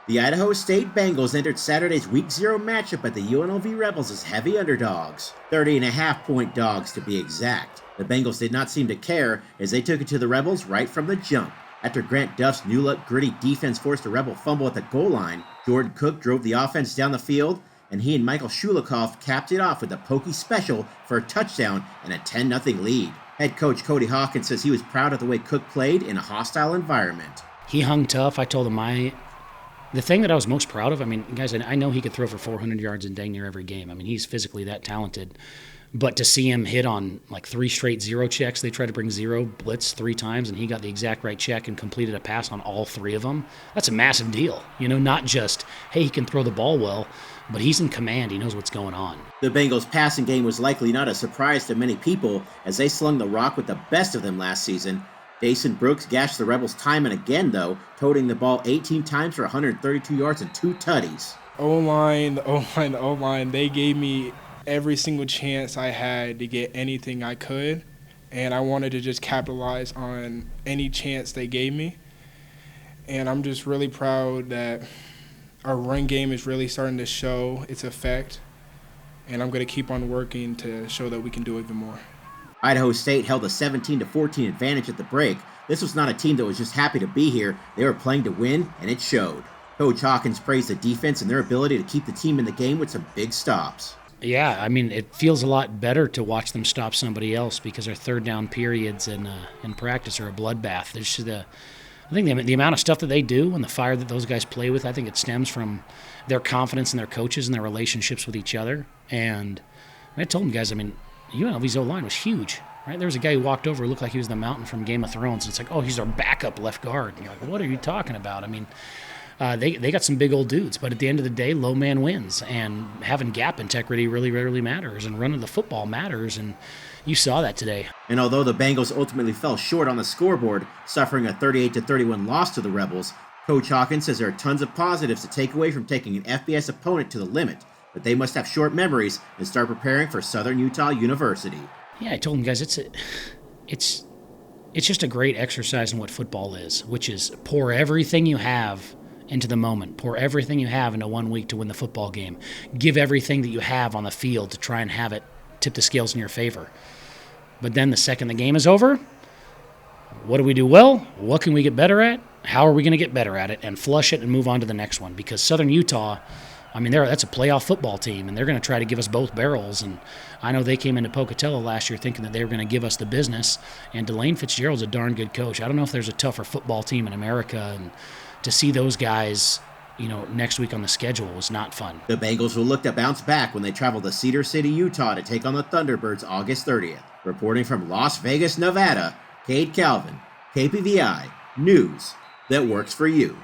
The Idaho State Bengals entered Saturday's Week 0 matchup at the UNLV Rebels as heavy underdogs, 30.5-point dogs to be exact. The Bengals did not seem to care as they took it to the Rebels right from the jump. After Grant Duff's new-look gritty defense forced a Rebel fumble at the goal line, Jordan Cook drove the offense down the field, and he and Michael Shulikov capped it off with a pokey special for a touchdown and a 10-0 lead. Head coach Cody Hawkins says he was proud of the way Cook played in a hostile environment. He hung tough. I told him the thing that I was most proud of, guys, I know he could throw for 400 yards in dang near every game. He's physically that talented. But to see him hit on like 3 straight zero checks, they tried to bring zero blitz 3 times, and he got the exact right check and completed a pass on all 3 of them. That's a massive deal. Not just, hey, he can throw the ball well, but he's in command. He knows what's going on. The Bengals' passing game was likely not a surprise to many people as they slung the rock with the best of them last season. Jason Brooks gashed the Rebels time and again, though, toting the ball 18 times for 132 yards and 2 tutties. O-line, they gave me every single chance I had to get anything I could, and I wanted to just capitalize on any chance they gave me. And I'm just really proud that our run game is really starting to show its effect, and I'm going to keep on working to show that we can do even more. Idaho State held a 17-14 advantage at the break. This was not a team that was just happy to be here. They were playing to win, and it showed. Coach Hawkins praised the defense and their ability to keep the team in the game with some big stops. Yeah, it feels a lot better to watch them stop somebody else because our third down periods in practice are a bloodbath. There's I think the amount of stuff that they do and the fire that those guys play with, I think it stems from their confidence in their coaches and their relationships with each other. And I told them, guys, UNLV's O-line was huge, right? There was a guy who walked over who looked like he was the Mountain from Game of Thrones. It's like, oh, he's our backup left guard. And you're like, what are you talking about? They got some big old dudes, but at the end of the day, low man wins, and having gap integrity really matters, and running the football matters, and you saw that today. And although the Bengals ultimately fell short on the scoreboard, suffering a 38-31 loss to the Rebels, Coach Hawkins says there are tons of positives to take away from taking an FBS opponent to the limit, but they must have short memories and start preparing for Southern Utah University. Yeah, I told them, guys, it's just a great exercise in what football is, which is pour everything you have into the moment. Pour everything you have into 1 week to win the football game. Give everything that you have on the field to try and have it tip the scales in your favor. But then the second the game is over, what do we do well? What can we get better at? How are we going to get better at it? And flush it and move on to the next one. Because Southern Utah, that's a playoff football team, and they're going to try to give us both barrels. And I know they came into Pocatello last year thinking that they were going to give us the business, and Delane Fitzgerald's a darn good coach. I don't know if there's a tougher football team in America, and to see those guys, next week on the schedule was not fun. The Bengals will look to bounce back when they travel to Cedar City, Utah to take on the Thunderbirds August 30th. Reporting from Las Vegas, Nevada, Cade Calvin, KPVI, news that works for you.